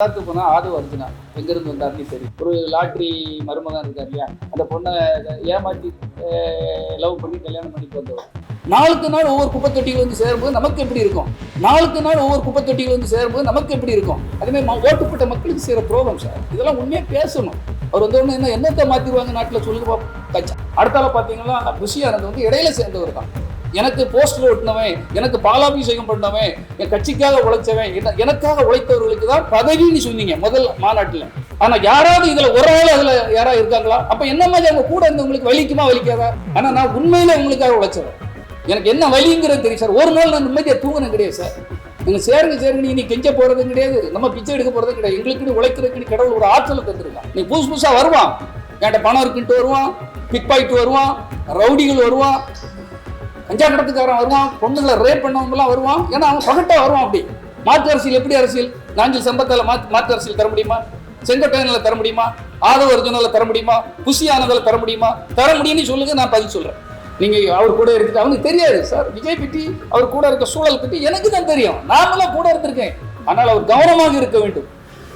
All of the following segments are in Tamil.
போனா ஆது அர்ஜுனா எங்கிருந்து வந்தாருன்னு தெரியும். ஒரு லாட்ரி மருமகன் இருக்கார் இல்லையா, அந்த பொண்ணை ஏமாற்றி லவ் பண்ணி கல்யாணம் பண்ணிட்டு வந்தவர். நாளுக்கு நாள் ஒவ்வொரு குப்பை தொட்டிகள் வந்து சேரும்போது நமக்கு எப்படி இருக்கும்? நாளுக்கு நாள் ஒவ்வொரு குப்பை தொட்டிகள் வந்து சேரும்போது நமக்கு எப்படி இருக்கும்? அதேமாதிரி ஓட்டுப்பட்ட மக்களுக்கு செய்கிற ப்ரோக்ராம் சார். இதெல்லாம் உண்மையாக பேசணும். அவர் வந்து ஒன்று என்னத்தை மாற்றிடுவாங்க நாட்டில் சொல்லுங்க கட்சி. அடுத்தால பார்த்தீங்கன்னா ரிஷி ஆனந்த் வந்து இடையில சேர்ந்தவர் தான். எனக்கு போஸ்டர் ஒட்டினவன், எனக்கு பாலாபிஷேகம் பண்ணவன், என் கட்சிக்காக உழைச்சவன், எனக்காக உழைத்தவர்களுக்கு தான் பதவின்னு சொன்னீங்க முதல் மாநாட்டில். ஆனா யாராவது இதுல ஒரு ஆள் அதுல யாராவது இருக்காங்களா? அப்ப என்ன மாதிரி அவங்க கூட இருந்தவங்களுக்கு வலிக்குமா வலிக்காதா? ஆனா நான் உண்மையில உங்களுக்காக உழைச்சவன், எனக்கு என்ன வலிங்கிறது தெரியும் சார். ஒரு நாள் நான் நிம்மதியா தூங்கினது கிடையாது சார். நீங்க சேருங்க நீ கெஞ்ச போறதும் கிடையாது, நம்ம பிச்சை எடுக்க போறதும் கிடையாது. எங்களுக்கு உழைக்கிறதுக்கு கடவுள் ஒரு ஆற்றலை தந்துருக்கான். நீ புதுசா வருவான், என்கிட்ட பணம் இருக்குன்ட்டு வருவான், பிக் பாயிட்டு வருவான், ரவுடிகள் வருவான், கஞ்சா கடத்துக்காரன் வருவான், பொண்ணுங்களை ரேப் பண்ணவங்கலாம் வருவான். ஏன்னா அவன் பகட்டா வருவான். அப்படி மாற்று அரசியல் எப்படி அரசியல்? நாஞ்சில் சம்பத்தால மாற்று அரசியல் தர முடியுமா? செங்கோட்டையனில் தர முடியுமா? ஆதவ அர்ஜுனால தர முடியுமா? புஷி ஆனதில் தர முடியுமா? தர முடியும்னு சொல்லுங்க, நான் பதில் சொல்றேன். நீங்க அவர் கூட இருந்துட்டு அவனுக்கு தெரியாது சார். விஜய் பற்றி அவர் கூட இருக்க சூழல் பற்றி எனக்கு தான் தெரியும். நாமெல்லாம் கூட இருந்திருக்கேன். ஆனால் அவர் கவனமாக இருக்க வேண்டும்.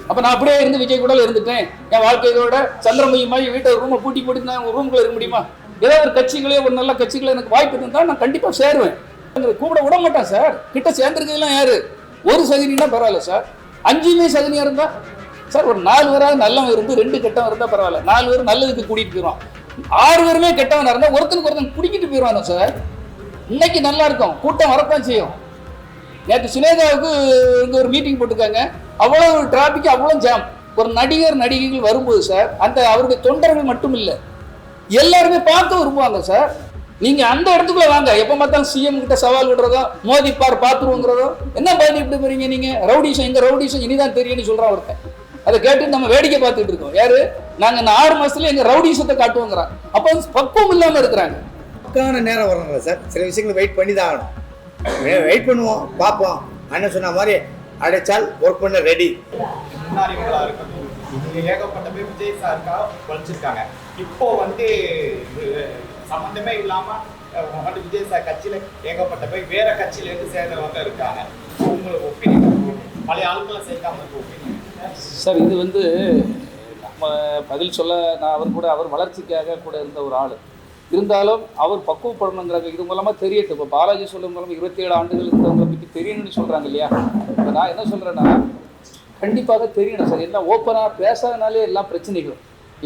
அப்ப நான் அப்படியே இருந்து விஜய் கூட இருந்துட்டேன், என் வாழ்க்கையோட சந்திரமயமாய் வீட்டை ரூமை பூட்டி போட்டு நான் ரூம்குள்ள இருக்க முடியுமா? ஏதாவது ஒரு கட்சிகளே, ஒரு நல்ல கட்சிகளே எனக்கு வாய்ப்பு இருந்தால் நான் கண்டிப்பா சேருவேன். கூப்பிட விட மாட்டேன் சார். கிட்ட சேர்ந்துருக்கலாம் யாரு? ஒரு சகனின்னா பரவாயில்ல சார். 5 சகனியா இருந்தா சார், ஒரு 4 பேராக நல்லவன் இருந்து 2 கெட்டவன் இருந்தா பரவாயில்ல. 4 பேர் நல்லதுக்கு கூட்டிட்டு போயிடுவான். 6 பேருமே கெட்டவனா இருந்தா ஒருத்தனுக்கு ஒருத்தன் குடிக்கிட்டு போயிடுவானோ சார். இன்னைக்கு நல்லா இருக்கும், கூட்டம் வரத்தான் செய்யும். நேற்று சுனேதாவுக்கு இங்க ஒரு மீட்டிங் போட்டுருக்காங்க, அவ்வளவு டிராபிக், அவ்வளவு ஜாம். ஒரு நடிகைகள் வரும்போது சார், அந்த அவருடைய தொண்டர்கள் மட்டும் இல்லை, எல்லாருமே பார்த்து விரும்புவாங்க சார். நீங்க அந்த இடத்துக்குள்ள வாங்க. எப்ப பார்த்தாலும் சிஎம் கிட்ட சவால் விடுறதோ, மோதி பார்த்துருவோங்கிறதோ, என்ன பாதி இப்படி போறீங்க நீங்க? ரவுடிஷம், எங்க ரவுடிஷம் இனிதான் தெரியும்னு சொல்றான் ஒருத்தன். அதை கேட்டு நம்ம வேடிக்கை பார்த்துட்டு இருக்கோம். யாரு? நாங்க இந்த 6 மாசத்துல எங்க ரவுடிஷத்தை காட்டுவோங்கிறான். அப்ப பக்குவம் இல்லாம இருக்கிறாங்க. நேரம் வரணும்ல சார், சில விஷயங்களை வெயிட் பண்ணி தான் ஆகணும். வெயிட் பண்ணுவோம், பார்ப்போம். அண்ணன் சொன்ன மாதிரி அடைச்சால் ஒர்க் பண்ண ரெடி. ஏகப்பட்ட பேர் விஜய் சாருக்காக உழைச்சிருக்காங்க. இப்போ வந்து சம்பந்தமே இல்லாம விஜய் சார் கட்சியில ஏகப்பட்ட பேர் வேற கட்சியில இருந்து சேர்ந்தவங்க இருக்காங்க. உங்களுக்கு ஒப்பீனியன், பழைய ஆட்களை சேர்க்காம இருக்க ஒப்பீனியன் சார்? இது வந்து நம்ம பதில் சொல்ல, நான் அவர் வளர்ச்சிக்காக கூட இருந்த ஒரு ஆள் இருந்தாலும் அவர் பக்குவப்படணுங்கிறாங்க. இது மூலமா தெரியட்டும். இப்போ பாலாஜி சொல்லும் மூலமா 27 ஆண்டுகள் இருந்தவங்களை பற்றி தெரியணும்னு சொல்றாங்க இல்லையா? இப்போ நான் என்ன சொல்றேன்னா, கண்டிப்பாக தெரியணும் சார். என்ன ஓப்பனாக பேசாதனாலே எல்லாம் பிரச்சனைகள்.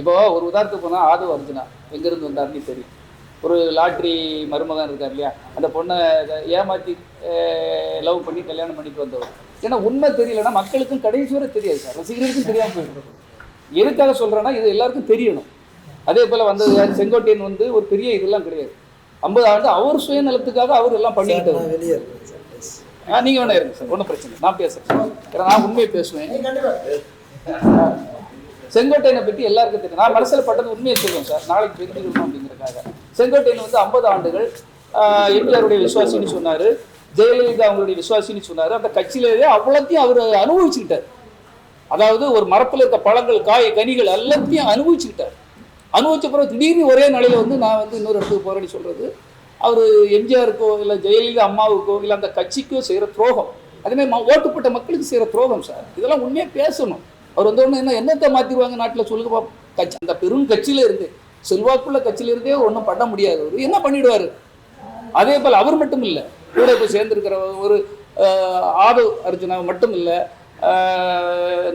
இப்போ ஒரு உதாரணத்துக்கு போனால் ஆதவ அர்ஜுனா எங்கேருந்து வந்தாருன்னு தெரியும். ஒரு லாட்ரி மருமகன் இருக்கார் இல்லையா, அந்த பொண்ணை ஏமாற்றி லவ் பண்ணி கல்யாணம் பண்ணிட்டு வந்தவர். ஏன்னா உண்மை தெரியலன்னா மக்களுக்கும் கடைசி வரை தெரியாது சார், ரசிகர்களுக்கும் தெரியாமல் போயிடுறது. எதுக்காக சொல்கிறேன்னா, இது எல்லாருக்கும் தெரியணும். அதே போல் வந்தது யார்? செங்கோட்டையன் வந்து ஒரு பெரிய இதெல்லாம் கிடையாது. 50 ஆண்டு அவர் சுயநலத்துக்காக அவர் எல்லாம் பண்ணிக்கிட்டாரு. நீங்க வேணா இருங்க சார், ஒன்றும் பிரச்சனை. நான் பேசுறேன், நான் உண்மையை பேசுவேன். செங்கோட்டையனை பற்றி எல்லாருக்கும் தெரியும். நான் மனசில் பட்டது உண்மையை சொல்லுவேன் சார், நாளைக்கு தெரிஞ்சுக்கணும் அப்படிங்கிறதுக்காக. செங்கோட்டையன் வந்து 50 ஆண்டுகள் எம்ஜிஆருடைய விசுவாசின்னு சொன்னாரு, ஜெயலலிதா அவங்களுடைய விசுவாசின்னு சொன்னாரு. அந்த கட்சியிலேயே அவ்வளோத்தையும் அவர் அனுபவிச்சுக்கிட்டார். அதாவது ஒரு மரத்தில் இருக்க பழங்கள், காய், கனிகள் எல்லாத்தையும் அனுபவிச்சுக்கிட்டார். அனுபவிச்ச பிறகு திடீர்னு ஒரே நாளையில் வந்து நான் வந்து இன்னொரு இடத்துக்கு போறேன்னு சொல்றது, அவர் எம்ஜிஆருக்கோ இல்லை ஜெயலலிதா அம்மாவுக்கோ இல்லை அந்த கட்சிக்கோ செய்கிற துரோகம். அதேமாதிரி ஓட்டுப்பட்ட மக்களுக்கு செய்கிற துரோகம் சார். இதெல்லாம் உண்மையாக பேசணும். அவர் வந்து ஒன்று என்னத்தை மாற்றிடுவாங்க நாட்டில் சொல்லுங்க கட்சி. அந்த பெரும் கட்சியில இருந்து, செல்வாக்குள்ள கட்சியில இருந்தே ஒன்றும் பண்ண முடியாது. அவர் என்ன பண்ணிடுவார்? அதே போல் அவர் மட்டும் இல்லை, கூட இப்போ சேர்ந்துருக்கிற ஒரு ஆதவ் அர்ஜுனா மட்டும் இல்லை,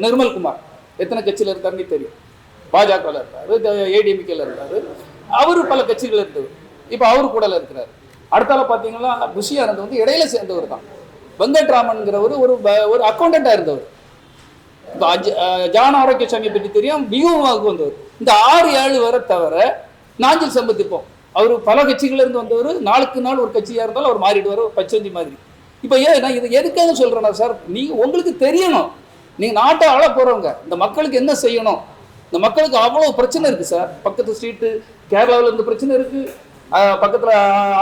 நிர்மல்குமார் எத்தனை கட்சியில் இருக்காருன்னு தெரியும். பாஜகவில் இருக்காரு, ஏடிஎம்கேல இருக்காரு, அவரு பல கட்சிகள் இருந்தவர். இப்போ அவரு கூட இருக்கிறாரு. அடுத்தால பார்த்தீங்கன்னா ரிஷி ஆனந்த் வந்து இடையில சேர்ந்தவர் தான். வெங்கட்ராமன்கிறவர் ஒரு அக்கௌண்டண்டா இருந்தவர். ஜான் ஆரோக்கியசாமியை பற்றி தெரியும், மிகவும் வந்தவர். இந்த 6-7 வரை தவிர நாஞ்சில் சம்பத்திப்போம், அவர் பல கட்சிகள் இருந்து வந்தவர். நாளுக்கு நாள் ஒரு கட்சியாக இருந்தாலும் அவர் மாறிடுவார், பச்சந்தி மாதிரி. இப்போ நான் இது எதுக்காக சொல்றேன்னா சார், உங்களுக்கு தெரியணும். நீங்க நாட்டை ஆள போறவங்க, இந்த மக்களுக்கு என்ன செய்யணும். இந்த மக்களுக்கு அவ்வளோ பிரச்சனை இருக்கு சார். பக்கத்து ஸ்ட்ரீட்டு கேரளாவில் இருந்து பிரச்சனை இருக்கு, பக்கத்தில்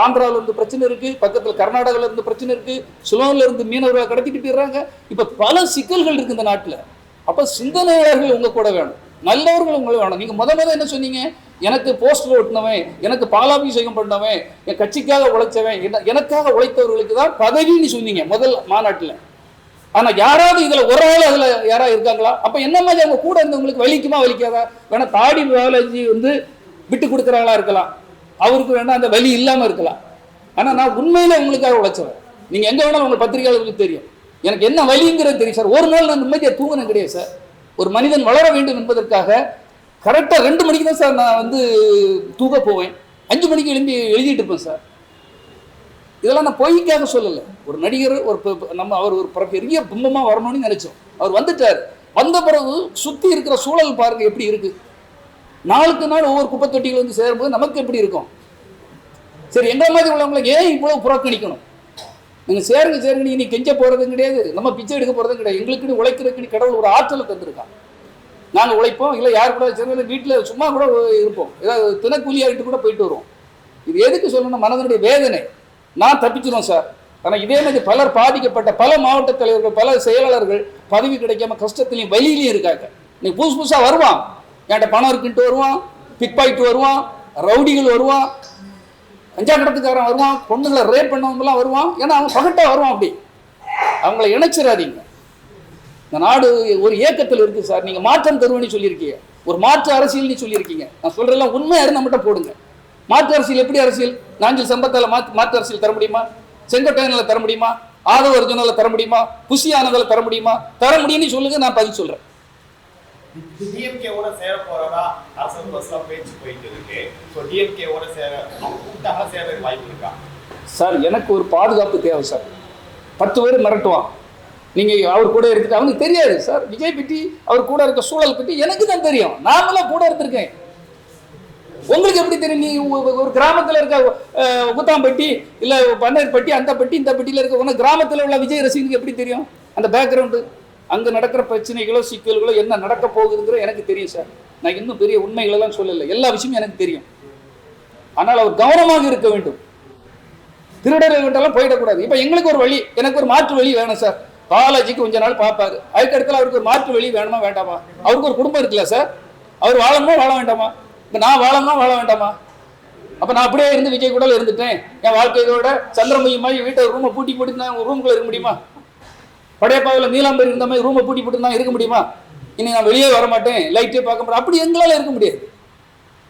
ஆந்திராவில் இருந்து பிரச்சனை இருக்கு, பக்கத்தில் கர்நாடகாவில் இருந்து பிரச்சனை இருக்கு, சுலோனில் இருந்து மீனவர்களை கடத்திட்டு போயிடுறாங்க. இப்போ பல சிக்கல்கள் இருக்கு இந்த நாட்டில். அப்போ சிந்தனையாளர்கள் உங்க கூட வேணும், நல்லவர்கள் உங்களுக்கு வேணும். நீங்க முதல்ல என்ன சொன்னீங்க? எனக்கு போஸ்டர் ஒட்டினவன், எனக்கு பாலாபிஷேகம் பண்ணவன், என் கட்சிக்காக உழைச்சவன், எனக்காக உழைத்தவர்களுக்கு தான் பதவின்னு சொன்னீங்க முதல் மாநாட்டில். ஆனா யாராவது இதுல ஒரு ஆள் அதுல யாராவது இருக்காங்களா? அப்ப என்ன மாதிரி அவங்க கூட இருந்தவங்களுக்கு வலிக்குமா வலிக்காதா? வேணா தாடி பாலாஜி வந்து விட்டு கொடுக்குறாங்களா இருக்கலாம், அவருக்கு வேணா அந்த வலி இல்லாம இருக்கலாம். ஆனா நான் உண்மையில உங்களுக்காக உழைச்சவன். நீங்க எங்க வேணாலும் உங்க பத்திரிகையாளர்களுக்கு தெரியும் எனக்கு என்ன வலிங்கிறது தெரியும் சார். ஒரு நாள் நான் நிம்மதியா தூங்கினேன் கிடையாது சார். ஒரு மனிதன் வளர வேண்டும் என்பதற்காக கரெக்டா 2 மணிக்கு தான் சார் நான் வந்து தூங்க போவேன். 5 மணிக்கு எழும்பி எழுதிட்டு இருப்பேன் சார். இதெல்லாம் நான் பொய்க்காக சொல்லலை. ஒரு நடிகர் நம்ம அவர் ஒரு பெரிய பிம்பமா வரணும்னு நினைச்சோம். அவர் வந்துட்டார். வந்த பிறகு சுத்தி இருக்கிற சூழல் பாருங்க எப்படி இருக்கு. நாளுக்கு நாள் ஒவ்வொரு குப்பை தொட்டிகள் வந்து சேரும்போது நமக்கு எப்படி இருக்கும்? சரி, எங்க மாதிரி உள்ளவங்களை ஏன் இவ்வளவு புறக்கணிக்கணும்? நீங்க சேருங்க நீ கெஞ்ச போறதும் கிடையாது, நம்ம பிச்சை எடுக்க போறதும் கிடையாது. எங்களுக்குன்னு உழைக்கிறதுக்கு கடவுள் ஒரு ஆற்றலை தந்திருக்கான். நாங்கள் உழைப்போம், இல்லை யார் கூட சேர்ந்து வீட்டில் சும்மா கூட இருப்போம், ஏதாவது தினக்கூலியாகிட்டு கூட போயிட்டு வருவோம். இது எதுக்கு சொல்லணும்? மனதனுடைய வேதனை. நான் தப்பிச்சிடும் சார். ஆனால் இதே மாதிரி பலர் பாதிக்கப்பட்ட பல மாவட்ட தலைவர்கள், பல செயலாளர்கள் பதவி கிடைக்காம கஷ்டத்துலையும் வழியிலையும் இருக்காங்க. இன்னைக்கு புதுசாக வருவான், என்கிட்ட பணம் இருக்குன்ட்டு வருவான், பிக் பாயிட்டு வருவான், ரவுடிகள் வருவான், கஞ்சா கடத்துக்காரன் வருவான், பொண்ணுங்களை ரேப் பண்ணவங்கலாம் வருவான். ஏன்னா அவன் பகட்டா வருவான். அப்படி அவங்கள இணைச்சிடாதீங்க. இந்த நாடு ஒரு ஏக்கத்தில் இருக்கு சார். நீங்க மாற்றம் தருவேன்னு சொல்லியிருக்கீங்க, ஒரு மாற்று அரசியல்னு சொல்லியிருக்கீங்க. நான் சொல்றதெல்லாம் உண்மையா இருந்தால் மட்டும் போடுங்க. மாற்று அரசியல் எப்படி அரசியல்? நாஞ்சில் சம்பத்தால மாற்று அரசியல் தர முடியுமா? செங்கோட்டையனில் தர முடியுமா? ஆதவ அர்ஜுனால தர முடியுமா? புசி ஆனதில் தர முடியுமா? தர முடியும்னு சொல்லுங்க, நான் பதில் சொல்றேன். டிஎம்கேவோட சேர போறதா அரசு பஸ்ல பேச்சு போயிட்டு இருக்கு. ஸோ டிஎம்கேவோட கூட்டாக சேர்றதுக்கு வாய்ப்பு இருக்கா சார்? எனக்கு ஒரு பாதுகாப்பு தேவை சார். 10 பேர் மிரட்டுவான். நீங்க அவர் கூட இருக்கு, அவனுக்கு தெரியாது சார். விஜய் பற்றி அவர் கூட இருக்க சூழல் பற்றி எனக்கு தான் தெரியும். நாமெல்லாம் கூட இருந்திருக்கேன். உங்களுக்கு எப்படி தெரியும்? நீ ஒரு கிராமத்தில் இருக்க குத்தாம்பட்டி இல்லை பன்னேர்பட்டி, அந்த பட்டி இந்த பட்டியில் இருக்க உன கிராமத்தில் உள்ள விஜய் ரசிகனுக்கு எப்படி தெரியும் அந்த பேக்ரவுண்டு? அங்கே நடக்கிற பிரச்சனைகளோ சிக்கல்களோ என்ன நடக்க போகுதுங்கிற எனக்கு தெரியும் சார். நான் இன்னும் பெரிய உண்மைகளெல்லாம் சொல்லலை, எல்லா விஷயமும் எனக்கு தெரியும். ஆனால் அவர் கவனமாக இருக்க வேண்டும். திருடர்கள் விட்டெல்லாம் போயிடக்கூடாது. இப்போ எங்களுக்கு ஒரு வழி, எனக்கு ஒரு மாற்று வழி வேணும் சார். பாலாஜிக்கு கொஞ்ச நாள் பார்ப்பாரு, அதுக்கு இடத்துல அவருக்கு ஒரு மாற்று வழி வேணுமா வேண்டாமா? அவருக்கு ஒரு குடும்பம் இருக்குல்ல சார், அவர் வாழணுமா வாழ வேண்டாமா? இப்போ நான் வாழணுமா வாழ வேண்டாமா? அப்போ நான் அப்படியே இருந்து விஜய் கூட இருந்துட்டேன், என் வாழ்க்கையோட சந்திரமுகி வீட்டை ரூமை பூட்டி போட்டு நான் ரூமுக்குள்ள இருக்க முடியுமா? படையப்பாவில் நீலாம்பரி இருந்த மாதிரி ரூமை பூட்டி போட்டு தான் இருக்க முடியுமா? இனி நான் வெளியே வர மாட்டேன், லைட்டே பார்க்க மாட்டேன், அப்படி எங்களால் இருக்க முடியாது.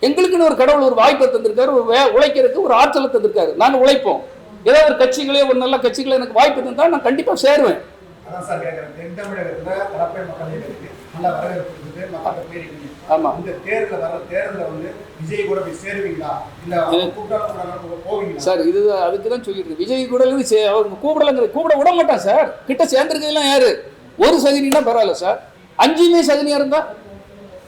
எங்களுக்குன்னு ஒரு கடவுள் ஒரு வாய்ப்பை தந்திருக்காரு, ஒரு உழைக்கிறதுக்கு ஒரு ஆற்றலை தந்திருக்காரு. நாங்கள் உழைப்போம். ஏதாவது ஒரு கட்சிகளே, ஒரு நல்ல கட்சிகளே எனக்கு வாய்ப்பு தந்தால் நான் கண்டிப்பாக சேருவேன். அதான் சார் கேட்குறேன். தென் தமிழகத்தில் கடற்கரை மக்கள் இருக்கு, நல்ல வரவேற்பு இருக்குது, மக்கள் போயிருக்கீங்க. ஆமாம், இந்த தேர்தலில் வந்து விஜய் கூட போய் சேருவீங்களா, இல்லை கூப்பிட்டு போவீங்களா சார்? இது அதுக்கு தான் சொல்லிட்டு விஜய் கூட அவங்க கூப்பிட விட மாட்டான் சார். கிட்ட சேர்ந்துருக்கலாம் யாரு? ஒரு சகனின்னா பரவாயில்ல சார், 5மே சகனியா இருந்தா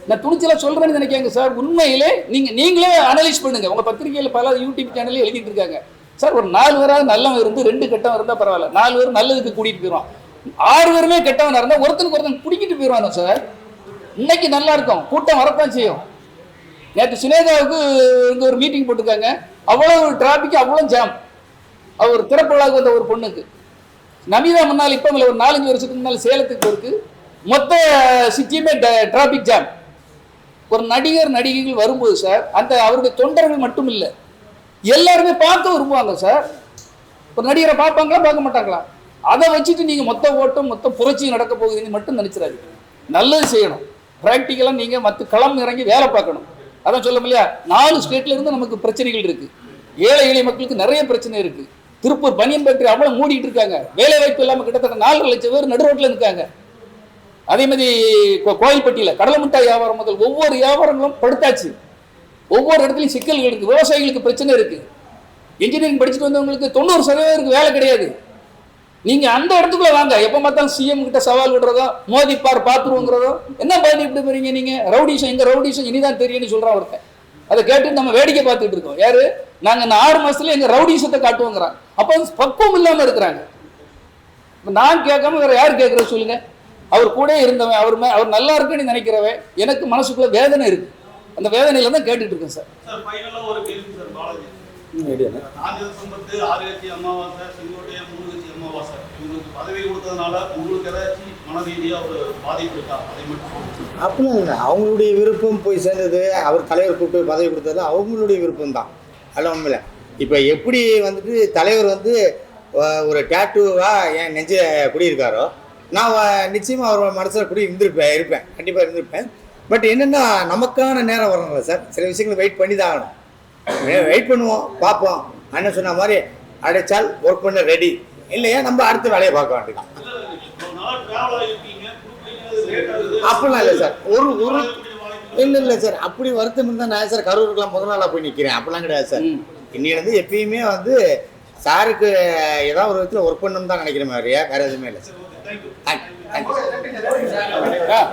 நான் துணிச்சலா சொல்றேன்னு நினைக்காங்க சார். உண்மையிலே நீங்களே அனலைஸ் பண்ணுங்க. உங்க பத்திரிகையில் பல யூடியூப் சேனல்ல எழுதிட்டு இருக்காங்க சார். ஒரு 4 பேராவது நல்லவன் இருந்து 2 கெட்டவன் இருந்தா பரவாயில்ல, 4 பேர் நல்லதுக்கு கூட்டிட்டு போயிடுவான். 6 பேருமே கெட்டவனா இருந்தா ஒருத்தனுக்கு ஒருத்தன் பிடிக்கிட்டு போயிடுவானோ சார். இன்னைக்கு நல்லா இருக்கும், கூட்டம் வரத்தான் செய்யும். நேற்று சுனேகாவுக்கு இங்கே ஒரு மீட்டிங் போட்டிருக்காங்க, அவ்வளோ ஒரு டிராபிக், அவ்வளோ ஜாம். அவர் திறப்புழாவுக்கு வந்த ஒரு பொண்ணுக்கு நமிதா முன்னால் இப்போ ஒரு 4-5 வருஷத்துக்கு முன்னால் சேலத்துக்கு போயிருக்கு, மொத்த சிட்டியுமே டிராபிக் ஜாம். ஒரு நடிகைகள் வரும்போது சார், அந்த அவருடைய தொண்டர்கள் மட்டும் இல்லை, எல்லாருமே பார்க்க விரும்புவாங்க சார். ஒரு நடிகரை பார்ப்பாங்களா பார்க்க மாட்டாங்களா? அதை வச்சுட்டு நீங்கள் மொத்த ஓட்டம் மொத்த புரட்சி நடக்க போகுதுன்னு மட்டும் நினைச்சிடாது. நல்லது செய்யணும், ப்ராக்டிக்கலாக நீங்கள் மற்ற களம் இறங்கி வேலை பார்க்கணும். அதான் சொல்ல இல்லையா, 4 ஸ்டேட்ல இருந்து நமக்கு பிரச்சனைகள் இருக்கு. ஏழை எளிய மக்களுக்கு நிறைய பிரச்சனை இருக்கு. திருப்பூர் பனியன் ஃபேக்டரி அவ்வளோ மூடிட்டு இருக்காங்க, வேலை வாய்ப்பு இல்லாமல் கிட்டத்தட்ட 4 லட்சம் பேர் நடு ரோட்டில் இருக்காங்க. அதே மாதிரி கோயில்பட்டியில் கடலை மிட்டாய் வியாபாரம் முதல் ஒவ்வொரு வியாபாரங்களும் படுத்தாச்சு. ஒவ்வொரு இடத்துலையும் சிக்கல்கள் இருக்கு, விவசாயிகளுக்கு பிரச்சனை இருக்கு. இன்ஜினியரிங் படிச்சுட்டு வந்தவங்களுக்கு 90% வேலை கிடையாது. நீங்க அந்த இடத்துக்குள்ள வாங்க. எப்ப பார்த்தாலும் சிஎம் கிட்ட சவால் விடுறதோ, மோதி பார்த்துருவோங்கிறதோ, என்ன பாதி இப்படி போறீங்க நீங்க? ரவுடிசம், எங்க ரவுடிசம் இனிதான் தெரியும்னு சொல்றான் ஒருத்தன். அதை கேட்டு நம்ம வேடிக்கை பார்த்துட்டு இருக்கோம். யாரு? நாங்க இந்த 6 மாசத்துல எங்க ரவுடிசத்தை காட்டுவோங்கிறான். அப்ப பக்குவம் இல்லாம இருக்கிறாங்க. நான் கேட்காம வேற யாரு கேட்கறது சொல்லுங்க? அவர் கூட இருந்தவன், அவர் நல்லா இருக்குன்னு நினைக்கிறவன், எனக்கு மனசுக்குள்ள வேதனை இருக்கு. அந்த வேதனையில தான் கேட்டுட்டு இருக்கேன் சார். ஒரு கேள்வி சார், பாலாஜி அமாவாசை, செங்கோட்டையன் 3 கட்சி அமாவாசை, இவங்களுக்கு பதவி கொடுத்ததுனால உங்களுக்கு ஏதாச்சும் மன ரீதியா ஒரு பாதிப்பு இருக்கா? அதை மட்டும் அப்படிலாம் இல்லை, அவங்களுடைய விருப்பம் போய் சேர்ந்தது. அவர் தலைவர் கூப்பிட்டு பதவி கொடுத்தது அவங்களுடைய விருப்பம் தான், அதெல்லாம் உண்மையில. இப்போ எப்படி வந்துட்டு தலைவர் வந்து ஒரு டேட்டூவாக என் நெஞ்ச குடியிருக்காரோ, நான் நிச்சயமாக அவர் மனசில் கூட இருப்பேன் கண்டிப்பாக இருந்திருப்பேன். பட் என்னென்னா நமக்கான நேரம் வரணும்ல சார், சில விஷயங்களை வெயிட் பண்ணி தான் ஆகணும். வெயிட் பண்ணுவோம், பார்ப்போம். அண்ணன் சொன்ன மாதிரி அடைச்சால் ஒர்க் பண்ண ரெடி, இல்லையா நம்ம அடுத்த வேலையை பார்க்க வேண்டியதான். அப்படிலாம் இல்லை சார், ஒரு இல்லை சார், அப்படி வருத்தம் இருந்தால் நான் சார் கரூருக்குலாம் முதல் நாளாக போய் நிற்கிறேன், அப்படிலாம் கிடையாது சார். இன்னிலேருந்து எப்பயுமே வந்து சாருக்கு ஏதாவது ஒரு விதத்தில் ஒர்க் பண்ணணும்னு தான் நினைக்கிற மாதிரியா, வேறு எதுவுமே இல்லை சார். தேங்க்யூ.